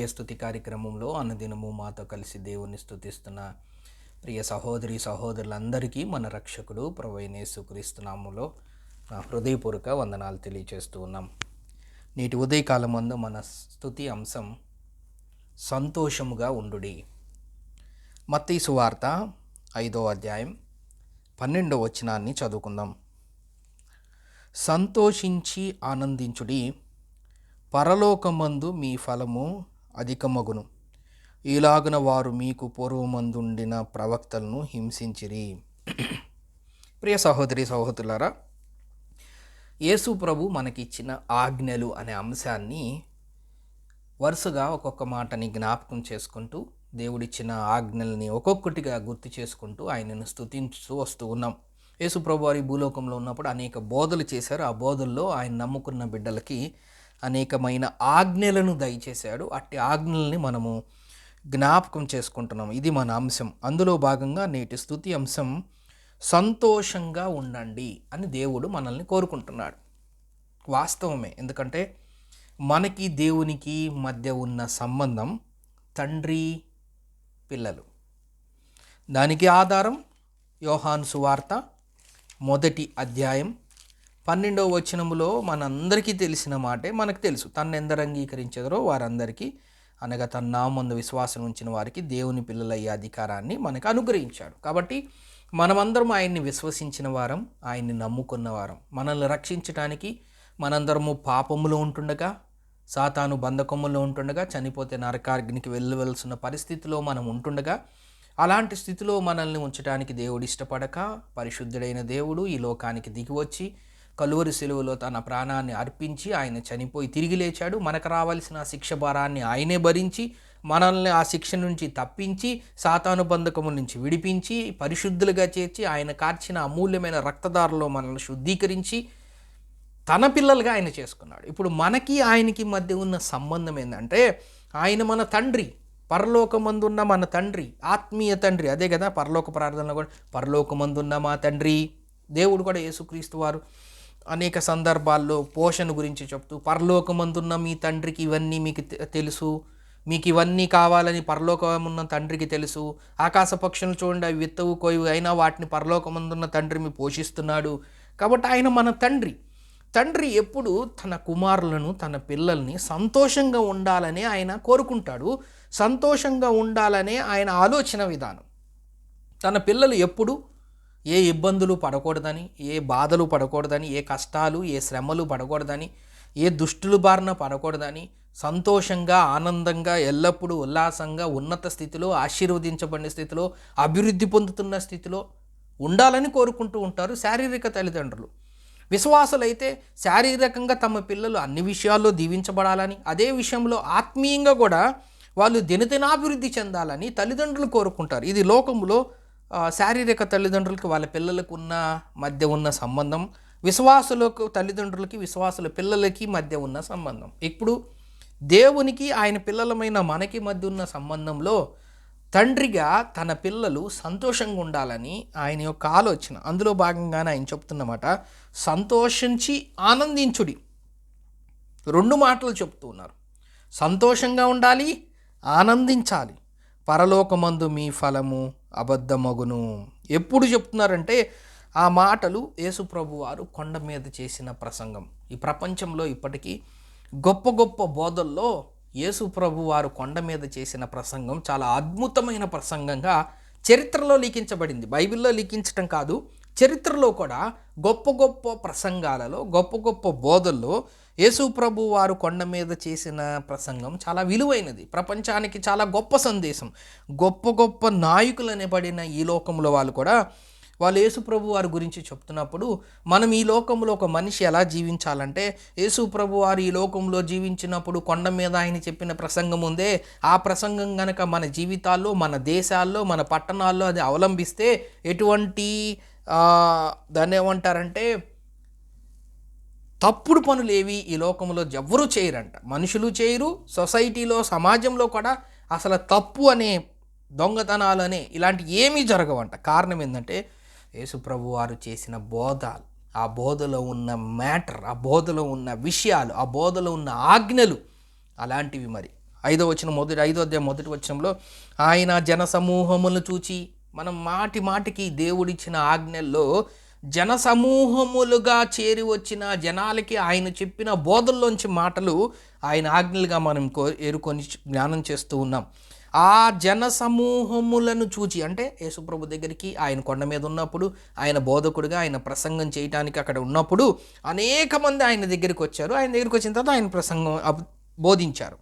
ఆత్మీయ స్తుతి కార్యక్రమంలో అన్నదినము మాతో కలిసి దేవుని స్తుతిస్తున్న ప్రియ సహోదరి సహోదరులందరికీ మన రక్షకుడు ప్రభువైన యేసుక్రీస్తు నామములో నా హృదయపూర్వక వందనాలు తెలియజేస్తూ ఉన్నాం. నేటి ఉదయకాలమందు మన స్తుతి అంశం సంతోషముగా ఉండుడి. మత్తయి సువార్త 5వ అధ్యాయం 12వ వచనాన్ని చదువుకుందాం. సంతోషించి ఆనందించుడి, పరలోకమందు మీ ఫలము అధికమగును. ఈలాగున వారు మీకు పూర్వమందుండిన ప్రవక్తలను హింసించిరి. ప్రియ సహోదరి సహోదరులారా, యేసు ప్రభు మనకిచ్చిన ఆజ్ఞలు అనే అంశాన్ని వరుసగా ఒక్కొక్క మాటని జ్ఞాపకం చేసుకుంటూ, దేవుడిచ్చిన ఆజ్ఞల్ని ఒక్కొక్కటిగా గుర్తు చేసుకుంటూ ఆయనను స్తుతించుతూ వస్తూ ఉన్నాం. యేసు ప్రభు వారి భూలోకంలో ఉన్నప్పుడు అనేక బోధలు చేశారు. ఆ బోధల్లో ఆయన నమ్ముకున్న బిడ్డలకి అనేకమైన ఆజ్ఞలను దయచేశాడు. అట్టి ఆజ్ఞల్ని మనము జ్ఞాపకం చేసుకుంటున్నాం. ఇది మన అంశం. అందులో భాగంగా నేటి స్తుతి అంశం సంతోషంగా ఉండండి అని దేవుడు మనల్ని కోరుకుంటున్నాడు. వాస్తవమే, ఎందుకంటే మనకి దేవునికి మధ్య ఉన్న సంబంధం తండ్రి పిల్లలు. దానికి ఆధారం యోహాను సువార్త 1వ అధ్యాయం 12వ వచనములో మనందరికీ తెలిసిన మాటే మనకు తెలుసు. తన్నెందరు అంగీకరించెదరో వారందరికీ, అనగా తన నామముందు విశ్వాసం ఉంచిన వారికి దేవుని పిల్లలయ్యే అధికారాన్ని మనకు అనుగ్రహించాడు. కాబట్టి మనమందరం ఆయన్ని విశ్వసించిన వారం, ఆయన్ని నమ్ముకున్న వారం. మనల్ని రక్షించడానికి మనందరము పాపములో ఉంటుండగా, సాతాను బంధకములో ఉంటుండగా, చనిపోతే నరకాగ్నికి వెళ్ళవలసిన పరిస్థితిలో మనం ఉంటుండగా, అలాంటి స్థితిలో మనల్ని ఉంచడానికి దేవుడు ఇష్టపడక పరిశుద్ధుడైన దేవుడు ఈ లోకానికి దిగివచ్చి కలువరి శిలువలో తన ప్రాణాన్ని అర్పించి ఆయన చనిపోయి తిరిగి లేచాడు. మనకు రావాల్సిన శిక్ష భారాన్ని ఆయనే భరించి మనల్ని ఆ శిక్ష నుంచి తప్పించి సాతాను బంధకము నుంచి విడిపించి పరిశుద్ధులుగా చేర్చి ఆయన కార్చిన అమూల్యమైన రక్తధారలో మనల్ని శుద్ధీకరించి తన పిల్లలుగా ఆయన చేసుకున్నాడు. ఇప్పుడు మనకి ఆయనకి మధ్య ఉన్న సంబంధం ఏంటంటే, ఆయన మన తండ్రి, పరలోకమందున్న మన తండ్రి, ఆత్మీయ తండ్రి. అదే కదా పరలోక ప్రార్థనలో కూడా పరలోకమందున్న మా తండ్రి. దేవుడు కూడా యేసుక్రీస్తు వారు అనేక సందర్భాల్లో పోషణ గురించి చెప్తూ, పరలోకమందున్న మీ తండ్రికి ఇవన్నీ మీకు తెలుసు, మీకు ఇవన్నీ కావాలని పరలోకమున్న తండ్రికి తెలుసు. ఆకాశ పక్షులను చూడండి, అవి విత్తవు కోయవు, అయినా వాటిని పరలోకమందున్న తండ్రి మీ పోషిస్తున్నాడు. కాబట్టి ఆయన మన తండ్రి. తండ్రి ఎప్పుడు తన కుమారులను, తన పిల్లల్ని సంతోషంగా ఉండాలని ఆయన కోరుకుంటాడు. సంతోషంగా ఉండాలనే ఆయన ఆలోచన విధానం. తన పిల్లలు ఎప్పుడు ఏ ఇబ్బందులు పడకూడదని, ఏ బాధలు పడకూడదని, ఏ కష్టాలు ఏ శ్రమలు పడకూడదని, ఏ దుష్టుల బారిన పడకూడదని, సంతోషంగా ఆనందంగా ఎల్లప్పుడూ ఉల్లాసంగా ఉన్నత స్థితిలో, ఆశీర్వదించబడిన స్థితిలో, అభివృద్ధి పొందుతున్న స్థితిలో ఉండాలని కోరుకుంటూ ఉంటారు శారీరక తల్లిదండ్రులు. విశ్వాసులైతే శారీరకంగా తమ పిల్లలు అన్ని విషయాల్లో దీవించబడాలని, అదే విషయంలో ఆత్మీయంగా కూడా వాళ్ళు దినదినాభివృద్ధి చెందాలని తల్లిదండ్రులు కోరుకుంటారు. ఇది లోకంలో శారీరక తల్లిదండ్రులకి వాళ్ళ పిల్లలకు ఉన్న మధ్య ఉన్న సంబంధం, విశ్వాసులకు తల్లిదండ్రులకి విశ్వాసుల పిల్లలకి మధ్య ఉన్న సంబంధం. ఇప్పుడు దేవునికి ఆయన పిల్లలమైన మనకి మధ్య ఉన్న సంబంధంలో తండ్రిగా తన పిల్లలు సంతోషంగా ఉండాలని ఆయన యొక్క ఆలోచన. అందులో భాగంగానే ఆయన చెప్తున్నమాట, సంతోషించి ఆనందించుడి. 2 మాటలు చెప్తూ ఉన్నారు. సంతోషంగా ఉండాలి, ఆనందించాలి. పరలోకమందు మీ ఫలము అబద్ధమగును. ఎప్పుడు చెప్తున్నారంటే, ఆ మాటలు యేసు ప్రభు వారు కొండ మీద చేసిన ప్రసంగం. ఈ ప్రపంచంలో ఇప్పటికీ గొప్ప గొప్ప బోధల్లో యేసు ప్రభు వారు కొండ మీద చేసిన ప్రసంగం చాలా అద్భుతమైన ప్రసంగంగా చరిత్రలో లిఖించబడింది. బైబిల్లో లిఖించటం కాదు, చరిత్రలో కూడా గొప్ప గొప్ప ప్రసంగాలలో, గొప్ప గొప్ప బోధల్లో యేసు ప్రభు వారు కొండ మీద చేసిన ప్రసంగం చాలా విలువైనది. ప్రపంచానికి చాలా గొప్ప సందేశం. గొప్ప గొప్ప నాయకులు అనబడిన ఈ లోకంలో వాళ్ళు కూడా వాళ్ళు యేసు ప్రభు వారి గురించి చెప్తున్నప్పుడు, మనం ఈ లోకంలో ఒక మనిషి ఎలా జీవించాలంటే, యేసు ప్రభు వారు ఈ లోకంలో జీవించినప్పుడు కొండ మీద ఆయన చెప్పిన ప్రసంగం ఉందే, ఆ ప్రసంగం కనుక మన జీవితాల్లో, మన దేశాల్లో, మన పట్టణాల్లో అది అవలంబిస్తే ఎటువంటి దాన్ని ఏమంటారంటే తప్పుడు పనులు ఏవి ఈ లోకంలో ఎవ్వరూ చేయరంట. మనుషులు చేయరు, సొసైటీలో సమాజంలో కూడా అసలు తప్పు అనే, దొంగతనాలు అనే ఇలాంటి ఏమీ జరగవంట. కారణం ఏంటంటే యేసు ప్రభు వారు చేసిన బోధలు, ఆ బోధలో ఉన్న మ్యాటర్, ఆ బోధలో ఉన్న విషయాలు, ఆ బోధలో ఉన్న ఆజ్ఞలు అలాంటివి. మరి ఐదో అధ్యాయం మొదటి వచనంలో ఆయన జనసమూహములను చూచి, మనం మాటి మాటికి దేవుడిచ్చిన ఆజ్ఞల్లో జనసమూహములుగా చేరి వచ్చిన జనాలకి ఆయన చెప్పిన బోధల్లోంచి మాటలు ఆయన ఆజ్ఞలుగా మనం ఏరుకొని జ్ఞానం చేస్తూ ఉన్నాం. ఆ జనసమూహములను చూచి, అంటే యేసుప్రభు దగ్గరికి ఆయన కొండ మీద ఉన్నప్పుడు, ఆయన బోధకుడిగా ఆయన ప్రసంగం చేయటానికి అక్కడ ఉన్నప్పుడు అనేక మంది ఆయన దగ్గరికి వచ్చారు. ఆయన దగ్గరికి వచ్చిన తర్వాత ఆయన ప్రసంగం బోధించారు.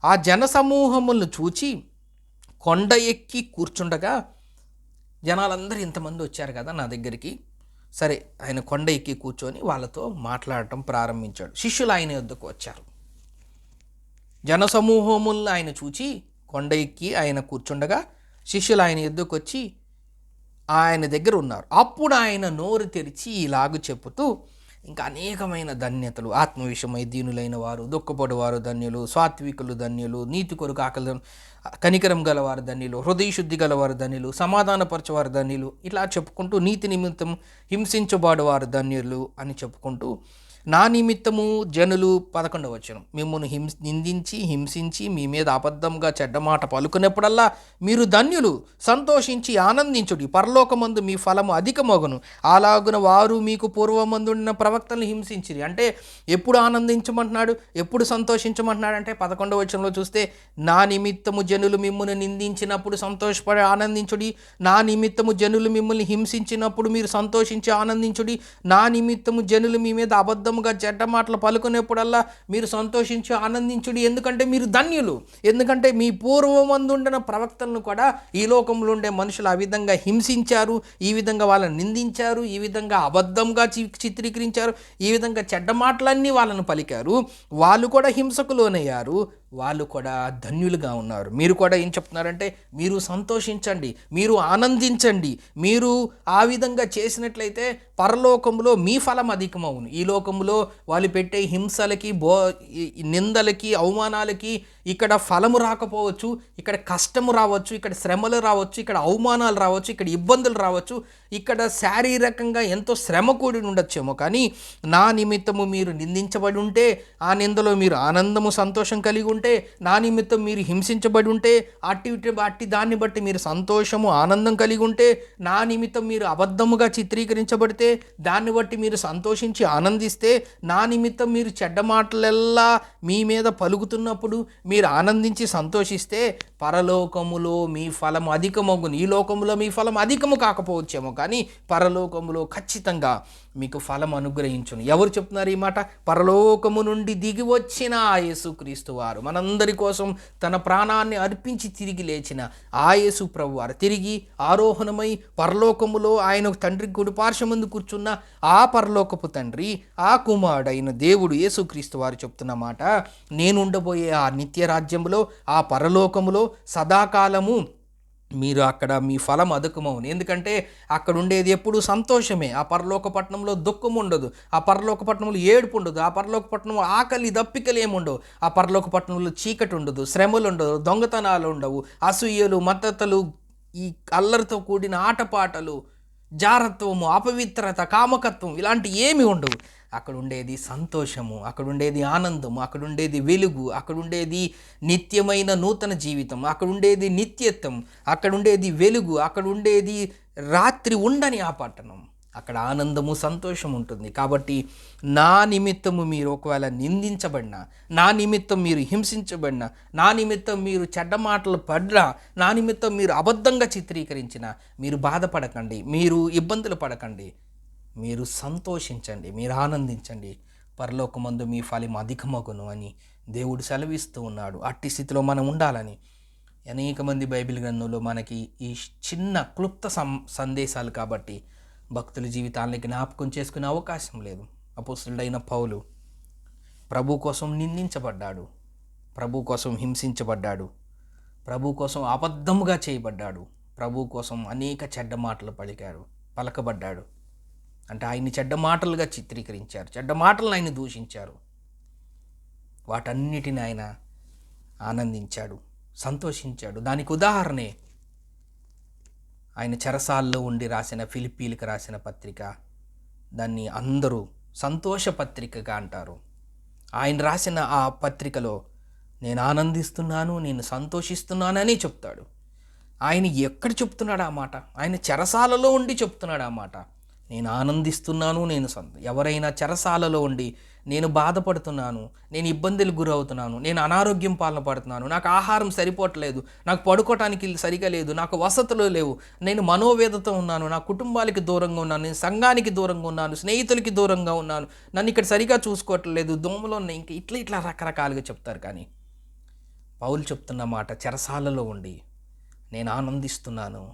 ఆ జనసమూహములను చూచి కొండ ఎక్కి కూర్చుండగా, జనాలందరూ ఇంతమంది వచ్చారు కదా నా దగ్గరికి, సరే ఆయన కొండ ఎక్కి కూర్చొని వాళ్ళతో మాట్లాడటం ప్రారంభించాడు. శిష్యులు ఆయన యొద్దకు వచ్చారు. జనసమూహములను ఆయన చూచి కొండ ఎక్కి ఆయన కూర్చుండగా శిష్యులు ఆయన యొద్దకు వచ్చి ఆయన దగ్గర ఉన్నారు. అప్పుడు ఆయన నోరు తెరిచి ఇలాగ చెప్పుతూ, ఇంకా అనేకమైన ధన్యతలు, ఆత్మవిషయమై దీనులైన వారు, దుఃఖపడువారు ధన్యులు, సాత్వికులు ధన్యులు, నీతి కొరకు ఆకలి కనికరం గలవారు ధన్యులు, హృదయశుద్ధి గలవారు ధన్యులు, సమాధానపరచువారు ధన్యులు, ఇట్లా చెప్పుకుంటూ నీతి నిమిత్తం హింసించబడువారు ధన్యులు అని చెప్పుకుంటూ, నా నిమిత్తము జనులు 11వ వచనం మిమ్మును నిందించి హింసించి మీ మీద అబద్ధంగా చెడ్డమాట పలుకునేప్పుడల్లా మీరు ధన్యులు, సంతోషించి ఆనందించుడి, పరలోకమందు మీ ఫలము అధికమగును. అలాగున వారు మీకు పూర్వమందున్న ప్రవక్తలను హింసించిరి. అంటే ఎప్పుడు ఆనందించమంటున్నాడు, ఎప్పుడు సంతోషించమంటున్నాడు అంటే 11వ వచనంలో చూస్తే, నా నిమిత్తము జనులు మిమ్మును నిందించినప్పుడు సంతోషపడి ఆనందించుడి, నా నిమిత్తము జనులు మిమ్మల్ని హింసించినప్పుడు మీరు సంతోషించి ఆనందించుడి, నా నిమిత్తము జనులు మీ మీద అబద్ధంగా చెడ్డ మాటలు పలుకునేప్పుడల్లా మీరు సంతోషించి ఆనందించుడి, ఎందుకంటే మీరు ధన్యులు. ఎందుకంటే మీ పూర్వమందుండిన ప్రవక్తలను కూడా ఈ లోకంలో ఉండే మనుషులు ఆ విధంగా హింసించారు, ఈ విధంగా వాళ్ళని నిందించారు, ఈ విధంగా అబద్ధంగా చిత్రీకరించారు, ఈ విధంగా చెడ్డ మాటలన్నీ వాళ్ళను పలికారు. వాళ్ళు కూడా హింసకు లోనయ్యారు, వాళ్ళు కూడా ధన్యులుగా ఉన్నారు. మీరు కూడా ఏం చెప్తున్నారంటే, మీరు సంతోషించండి, మీరు ఆనందించండి. మీరు ఆ విధంగా చేసినట్లయితే పరలోకంలో మీ ఫలం అధికమవును. ఈ లోకంలో వాళ్ళు పెట్టే హింసలకి, నిందలకి, అవమానాలకి ఇక్కడ ఫలము రాకపోవచ్చు, ఇక్కడ కష్టము రావచ్చు, ఇక్కడ శ్రమలు రావచ్చు, ఇక్కడ అవమానాలు రావచ్చు, ఇక్కడ ఇబ్బందులు రావచ్చు, ఇక్కడ శారీరకంగా ఎంతో శ్రమ కూడి ఉండొచ్చేమో, కానీ నా నిమిత్తము మీరు నిందించబడి ఉంటే, ఆ నిందలో మీరు ఆనందము సంతోషం కలిగి ఉంటే, నా నిమిత్తం మీరు హింసించబడి ఉంటే, అట్టి దాన్ని బట్టి మీరు సంతోషము ఆనందం కలిగి ఉంటే, నా నిమిత్తం మీరు అబద్ధముగా చిత్రీకరించబడితే దాన్ని బట్టి మీరు సంతోషించి ఆనందిస్తే, నా నిమిత్తం మీరు చెడ్డ మాటలెల్లా మీ మీద పలుకుతున్నప్పుడు మీరు ఆనందించి సంతోషిస్తే పరలోకములో మీ ఫలం అధికమగును. ఈ లోకములో మీ ఫలం అధికము కాకపోవచ్చేమో, కానీ పరలోకములో ఖచ్చితంగా మీకు ఫలం అనుగ్రహించును. ఎవరు చెప్తున్నారు ఈ మాట? పరలోకము నుండి దిగి వచ్చిన ఆ యేసుక్రీస్తు వారు, మనందరి కోసం తన ప్రాణాన్ని అర్పించి తిరిగి లేచిన ఆ యేసు ప్రభు వారు తిరిగి ఆరోహణమై పరలోకములో ఆయన తండ్రి కుడి పార్శ్వమందు కూర్చున్న ఆ పరలోకపు తండ్రి, ఆ కుమారుడైన దేవుడు యేసుక్రీస్తు వారు చెప్తున్న మాట, నేను ఉండబోయే ఆ నిత్య రాజ్యములో, ఆ పరలోకములో సదాకాలము మీరు అక్కడ మీ ఫలం అధికమవును. ఎందుకంటే అక్కడ ఉండేది ఎప్పుడు సంతోషమే. ఆ పరలోక పట్టణంలో దుఃఖం ఉండదు, ఆ పరలోక పట్టణంలో ఏడుపు ఉండదు, ఆ పరలోక పట్టణంలో ఆకలి దప్పికలు ఏముండవు, ఆ పరలోక పట్టణంలో చీకటి ఉండదు, శ్రమలు ఉండదు, దొంగతనాలు ఉండవు, అసూయలు, మద్దతులు, ఈ అల్లరితో కూడిన ఆటపాటలు, జారత్వము, అపవిత్రత, కామకత్వం ఇలాంటి ఏమి ఉండవు. అక్కడ ఉండేది సంతోషము, అక్కడ ఉండేది ఆనందము, అక్కడ ఉండేది వెలుగు, అక్కడ ఉండేది నిత్యమైన నూతన జీవితం, అక్కడ ఉండేది నిత్యత్వం, అక్కడ ఉండేది వెలుగు, అక్కడ ఉండేది రాత్రి ఉండని ఆ పట్టణం. అక్కడ ఆనందము, సంతోషం ఉంటుంది. కాబట్టి నా నిమిత్తము మీరు ఒకవేళ నిందించబడినా, నా నిమిత్తం మీరు హింసించబడినా, నా నిమిత్తం మీరు చెడ్డ మాటలు పడినా, నా నిమిత్తం మీరు అబద్ధంగా చిత్రీకరించినా, మీరు బాధపడకండి, మీరు ఇబ్బందులు పడకండి, మీరు సంతోషించండి, మీరు ఆనందించండి, పరలోకమందు మీ ఫలం అధికమగును అని దేవుడు సెలవిస్తూ ఉన్నాడు. అట్టి స్థితిలో మనం ఉండాలని అనేక మంది బైబిల్ గ్రంథంలో మనకి ఈ చిన్న క్లుప్త సందేశాలు కాబట్టి భక్తుల జీవితాలని జ్ఞాపకం చేసుకునే అవకాశం లేదు. అపోస్తలుడైన పౌలు ప్రభు కోసం నిందించబడ్డాడు, ప్రభు కోసం హింసించబడ్డాడు, ప్రభు కోసం అబద్ధముగా చేయబడ్డాడు, ప్రభు కోసం అనేక చెడ్డ మాటలు పలకబడ్డాడు. అంటే ఆయన్ని చెడ్డ మాటలుగా చిత్రీకరించారు, చెడ్డ మాటలను ఆయన దూషించారు. వాటన్నిటిని ఆయన ఆనందించాడు, సంతోషించాడు. దానికి ఉదాహరణే ఆయన చెరసాల్లో ఉండి రాసిన ఫిలిప్పీలకు రాసిన పత్రిక. దాన్ని అందరూ సంతోష పత్రికగా అంటారు. ఆయన రాసిన ఆ పత్రికలో నేను ఆనందిస్తున్నాను, నేను సంతోషిస్తున్నానని చెప్తాడు. ఆయన ఎక్కడ చెప్తున్నాడు ఆ మాట? ఆయన చెరసాలలో ఉండి చెప్తున్నాడు ఆ మాట. నేను ఆనందిస్తున్నాను, ఎవరైనా చెరసాలలో ఉండి నేను బాధపడుతున్నాను, నేను ఇబ్బందులకు గురవుతున్నాను, నేను అనారోగ్యం పాలన పడుతున్నాను, నాకు ఆహారం సరిపోవట్లేదు, నాకు పడుకోవటానికి ఇల్లు సరిగా లేదు, నాకు వసతులు లేవు, నేను మనోవేదతో ఉన్నాను, నా కుటుంబానికి దూరంగా ఉన్నాను, నేను సంఘానికి దూరంగా ఉన్నాను, స్నేహితులకి దూరంగా ఉన్నాను, నన్ను ఇక్కడ సరిగా చూసుకోవట్లేదు, దోమలో ఉన్నాయి, ఇంకా ఇట్లా రకరకాలుగా చెప్తారు. కానీ పౌలు చెప్తున్న మాట, చెరసాలలో ఉండి నేను ఆనందిస్తున్నాను,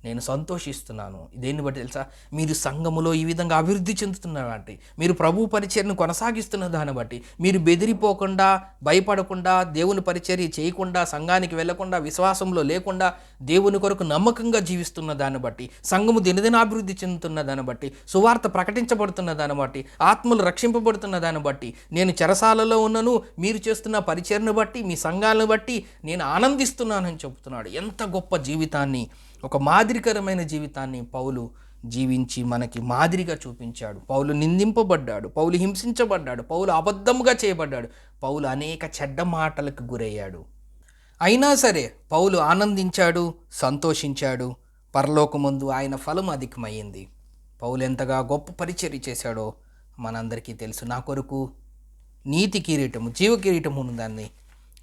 నేను సంతోషిస్తున్నాను. దేన్ని బట్టి తెలుసా? మీరు సంఘములో ఈ విధంగా అభివృద్ధి చెందుతున్నారంటే, మీరు ప్రభు పరిచర్యను కొనసాగిస్తున్న దాన్ని బట్టి, మీరు బెదిరిపోకుండా, భయపడకుండా, దేవుని పరిచర్య చేయకుండా, సంఘానికి వెళ్లకుండా, విశ్వాసంలో లేకుండా, దేవుని కొరకు నమ్మకంగా జీవిస్తున్న దాన్ని బట్టి, సంఘము దినదినాభివృద్ధి చెందుతున్న దాన్ని బట్టి, సువార్త ప్రకటించబడుతున్న దాన్ని బట్టి, ఆత్మలు రక్షింపబడుతున్న దాన్ని బట్టి, నేను చెరసాలలో ఉన్నను, మీరు చేస్తున్న పరిచర్ను బట్టి, మీ సంఘాలను బట్టి నేను ఆనందిస్తున్నానని చెబుతున్నాడు. ఎంత గొప్ప జీవితాన్ని, ఒక మాదిరికరమైన జీవితాన్ని పౌలు జీవించి మనకి మాదిరిగా చూపించాడు. పౌలు నిందింపబడ్డాడు, పౌలు హింసించబడ్డాడు, పౌలు అబద్ధముగా చేయబడ్డాడు, పౌలు అనేక చెడ్డ మాటలకు గురయ్యాడు. అయినా సరే పౌలు ఆనందించాడు, సంతోషించాడు. పరలోకమందు ఆయన ఫలం అధికమైంది. పౌలు ఎంతగా గొప్ప పరిచర్య చేశాడో మనందరికీ తెలుసు. నా కొరకు నీతి కిరీటము, జీవ కిరీటము ఉన్నదాన్ని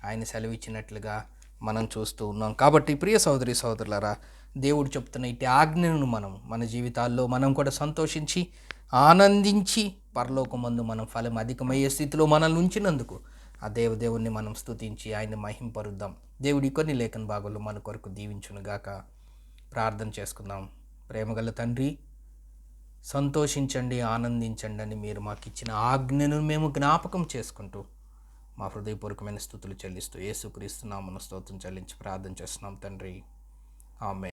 ఆయన సెలవిచ్చినట్లుగా మనం చూస్తూ ఉన్నాం. కాబట్టి ప్రియ సహోదరి సహోదరులారా, దేవుడు చెప్తున్న ఇట్టి ఆజ్ఞను మన జీవితాల్లో మనం కూడా సంతోషించి ఆనందించి పరలోకమందు మనం ఫలం అధికమయ్యే స్థితిలో మనల్ని ఉంచినందుకు ఆ దేవుణ్ణి మనం స్తుతించి ఆయన్ని మహింపరుద్దాం. దేవుడి కొన్ని లేఖన భాగంలో మన కొరకు దీవించునుగాక. ప్రార్థన చేసుకుందాం. ప్రేమగల తండ్రి, సంతోషించండి, ఆనందించండి అని మీరు మాకు ఇచ్చిన ఆజ్ఞను మేము జ్ఞాపకం చేసుకుంటూ మా హృదయపూర్వకమైన స్తుతులు చెల్లిస్తూ యేసుక్రీస్తు నామమున స్తోత్రం చెల్లించి ప్రార్థన చేస్తున్నాం తండ్రి. ఆమేన్.